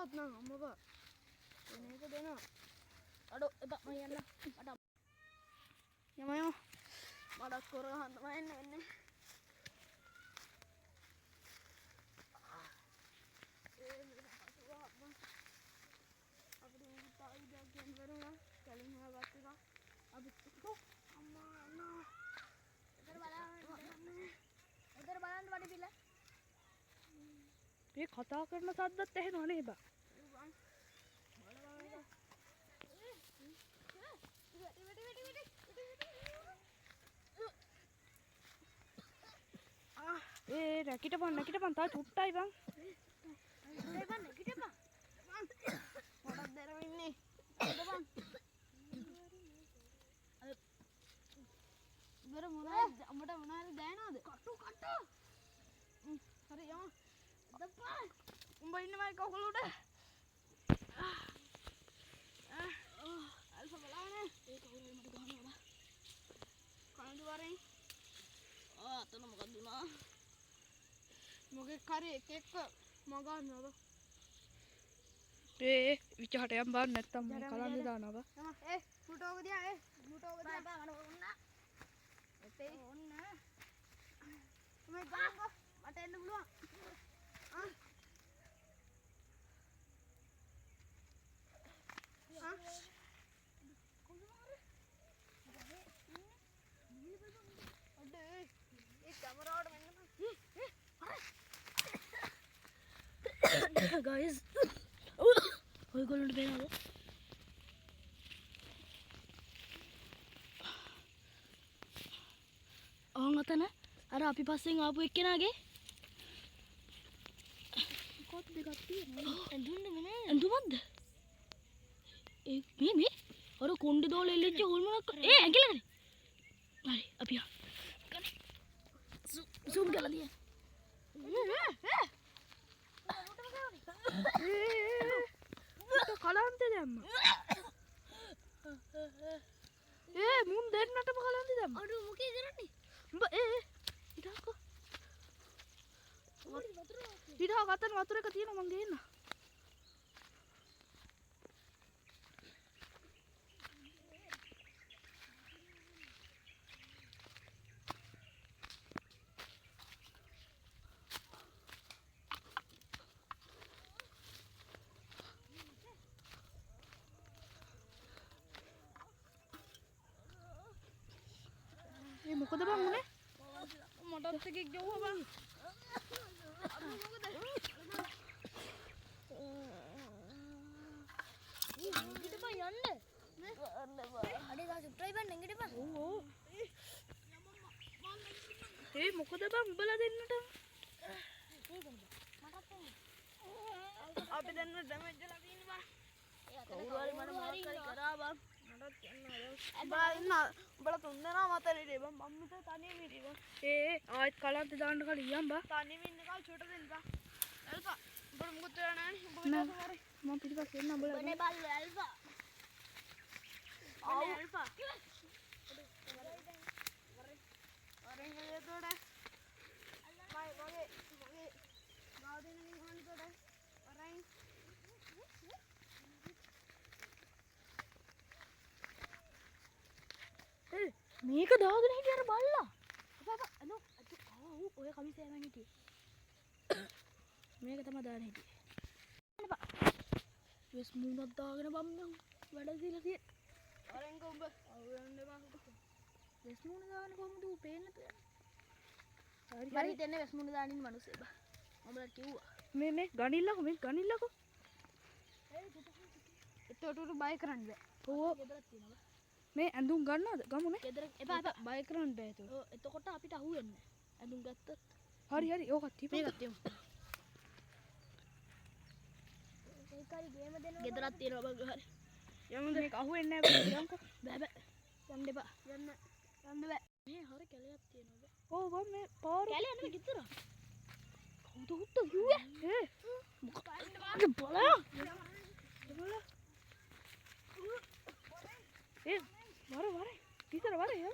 මොකවත් නෑ අම්මපා එනේක දෙනවා අඩෝ එපා මම යන්න මට යමයෝ මඩක් කරගන්න තමයි එන්නේ අපිට තායි දැන් වරුණා කලින් හොයාගත්ත එක අපි අම්මා නෝ එතර බලන්න වඩි පිළ මේ කතා කරන සද්දත් ඇහෙනව නේ බා ඒ නැකිටපන් තා චුට්ටයි බං නැකිටපන් මොකක්ද දරවෙන්නේ නැකිටපන් ඉවර මොනවද අම්මට මොනවද දැනනවද කටු හරි යමු දප්පා උඹ ඉන්නවයි කකුල උඩ අල්ෆා බලන්න ඒක හොරේ මට ගහනවා කනදු වරෙන් අතන මොකක්ද උනා මොකෙක් හරි එකෙක් මගන්නවද විචහට යම් බාන්න නැත්තම් මම කලන්න දානවා මුටෝක දිහා මුටෝක දිහා බා ඔන්න එතේ ඔන්න මම ගාංගෝ මට එන්න පුළුවන් guys ඔයගොල්ලන්ට පේනවද අතන අර අපි පස්සෙන් ආපු එක්කෙනාගේ කොත් දෙකක් තියෙනවා ඇඳුමක්ද මේ අර කොණ්ඩේ දෝල එල්ලෙච්ච හොල්මනක් ඇඟිල්ලකට හරි අපි zoom කරලා දිය කලන්තේ දැම්මා මුන් දෙන්නටම කලන්තේ දැම්මා අර මොකේ කරන්නේ උඹ ඉතකෝ ඊට ගත්තන වතුර එක තියෙනවා මං ගේන්න මොකද බං උනේ මටත් එකෙක් ගැව්වා බං අර මොකද ඉංගිට බං යන්න නේ අඩේ ගා සබ්ස්ක්‍රයිබ් කරන්න ඉංගිට බං ඕ මොකද බං උඹලා දෙන්නට අපි දෙන්න ඩැමේජ් වෙලා තියෙනවා කවුරු හරි මට මොකක් හරි කරා බං මටත් යන්න බා ඉන්න උඹලා තුන් දෙනා මත ඉන්නේ බං මම මෙතන තනියම ඉන්නේ බං ආයෙත් කලන්ත දාන්න කලින් යම් බා තනියම ඉන්න කල් චුට දෙන්න බා ඇල්ෆා උඹට මොකද වෙලා නැහැ නේ උඹ විතර හරි මම පිටිපස්සේ එන්න උඹලා බනේ බල්ලෝ ඇල්ෆා ආ ඇල්ෆා වරෙන් ගියේ තෝඩ මගේ ගාව දෙන මිනිහන් තෝඩ වරෙන් මේක දාගෙන හිටිය අර බල්ලා අපා අනෝ ඔය කමිසේ යන හිටියේ මේක තමයි දාගෙන හිටියේ අපා වෙස් මුණක් දාගෙන බම්මන් වැඩ දීලා තියෙන අරෙන්ක උඹ අවුලන්න එපා වෙස් මුණ දාගෙන කොහොමද ඌ පේන්නේ හරි හරි දෙන්නේ වෙස් මුණ දාගෙන ඉන්න මිනිස්සු බා මමලා කිව්වා මේ ගණිල්ලකෝ එතකොට බය කරන්න බෑ ඕ ගෙදරක් තියෙනවා මේ ඇඳුම් ගන්නවද ගමුනේ ගෙදර එපා බය කරන්න බෑ ඒක එතකොට අපිට අහුවෙන්නේ ඇඳුම් ගත්තොත් හරි ඕකත් තියපන් මේකත් තියමු ඒකයි ගේම දෙනවා ගෙදරක් තියෙනවා බං හරි යමුද මේක අහුවෙන්නේ නැහැ බං යම්කෝ බෑ යන්න එපා යන්න බෑ මේ හරි කැලයක් තියෙනවා ඕ බං මේ පාර කැලේ යන්නේ ගෙදර කවුද උත්ත කිව්වේ මොකක්ද බලන්න වර කිසර වර යමු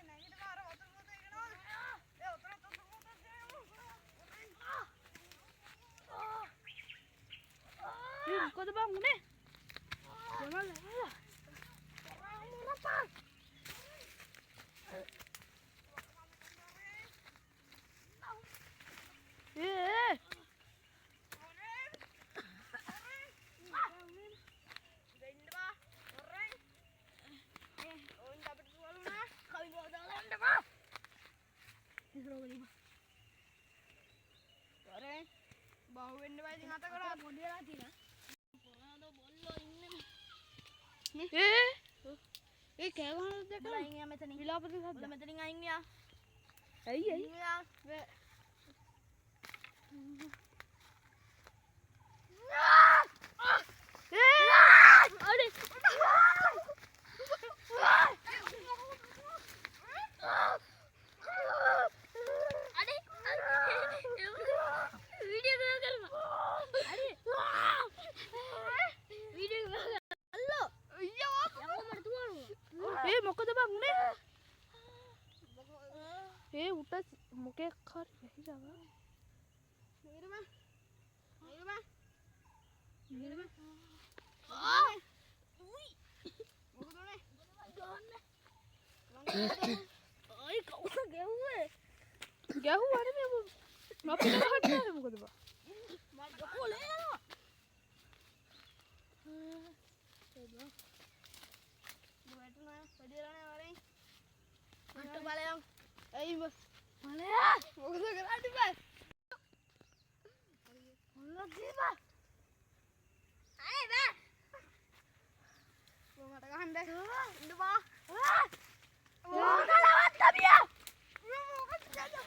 නැගිට මාර වතුර පොත ඉගෙනවද ඔතන bang udah. Jangan lah. Eh kayak mana tu cakap? Ini yang macam ni. Bila apa tu sahaja? Bila macam ni ngaing ni ya. Ayi. Ini ya. Udah muka kar यही जावा मेरे में ओए कौन सा गेहूं अरे मैं वो मापी का हट है मुझे दबा मार को ले ना बैठना पड़ी रहने वाले हट वाले हम ऐ बस वाले वो तो करा दी बस Allah siapa? Ayo dah. Gua mata kahan deh. Ini bah. Wah, kalawat tapi ya. Mau kan jaga.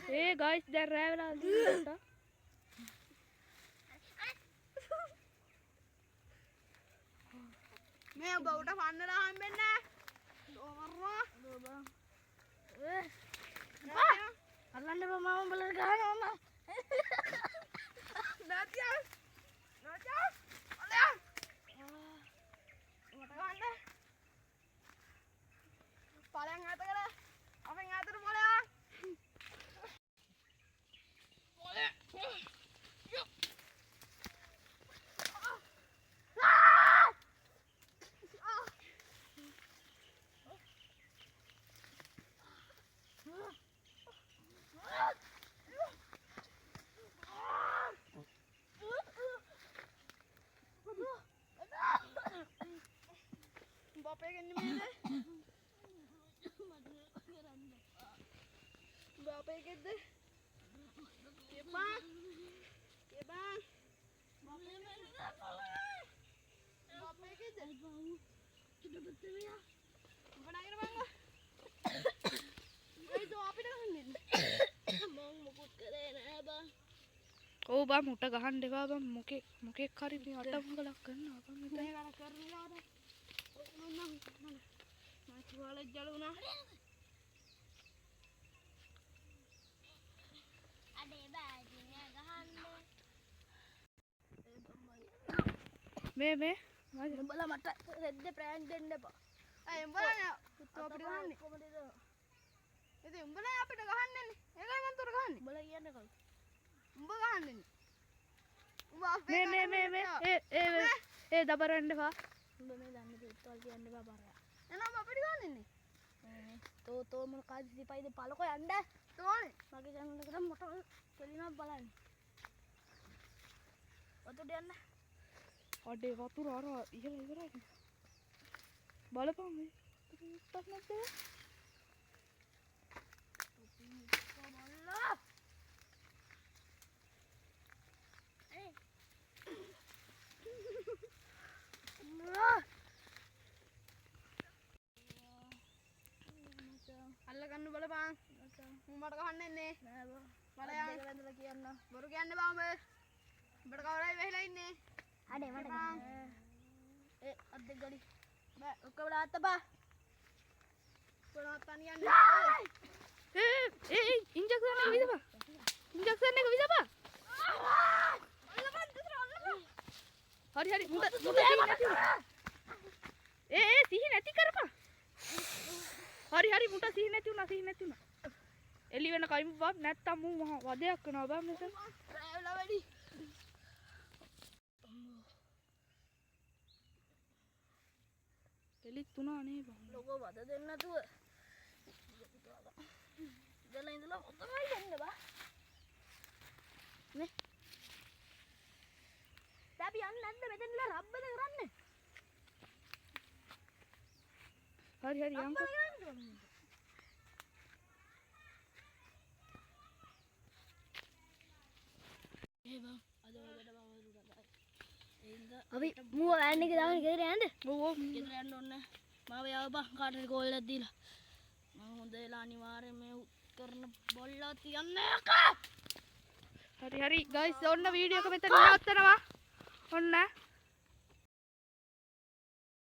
Hey guys, the driver is मैं बहुटा फाड़ने रहा हम बेना दो मरवा दो बा अल्लाह ने मामा बोला कहां मामा नाचा अल्लाह मोटा फाड़ने पाले ngata kada apa ngata tu boleh Bapak yang ni mana? Bapak yang ni. Ye bang. Bapak yang ni. Sudah betul ya. Bukan air bang. Itu apa dah ni? Bang mukut keren bang. Oh bang मोटा गहन देवा बम मुके खारी नहीं आटा मंगला करना बम नहीं गाना कर नहीं आ रहा ना माछ वाले जलू ना अरे बाजी ने गहन दे मैं माछ बोला मत रेड प्रैंक देने बा ए बोला ना तो अपनी गहन itu boleh apa dah gahan ni? Egai mantur gahan ni? Boleh iya nak. Umba gahan ni. Me dabar ande ba. Umba me danne de tol di ande ba bara. Ena ba padi gahan ni? To मन काज दी पाई दे पालो को अंडा तो ने बाकी जान एकदम मोटा चलीना बलान और तो देना और देवा तू रा ये ले रहा है बाल पाऊंगे तब मत दे Allah kan boleh bang, umar kau hande ni, boleh yang lagi anda, baru kian ni bang be, berkau lagi behla ini, ada bang, ada gali, kau boleh apa bah, kau apa ni anda, injak sana kau bisa bah, හරි හරි මුට සිහි නැති කරපන්. හරි හරි මුට සිහි නැති වුණා. එළි වෙන කයිමු බා නැත්තම් මු මහ වදයක් කරනවා බා මෙතන. රෑවලා වැඩි. එළි තුනා නේ බා. ලොකෝ වද දෙන්න නැතුව. ඉඳලා ඔතනයි යන්න බා. නේ. අපි යන්නේ නැද්ද මෙතනලා රබ්බද කරන්නේ? හරි යන්කෝ. අපි මුව වෑන් එක දාගෙන ගෙදර යන්න. ඔව් ගෙදර යන්න ඕනේ. මාව යව බං කාටද කෝල් එකක් දීලා. මම හොඳ වෙලා අනිවාර්යෙන් මේ කරන බොල්ලා තියන්නේ. හරි ගයිස් ඔන්න වීඩියෝ එක මෙතන නවත්තනවා.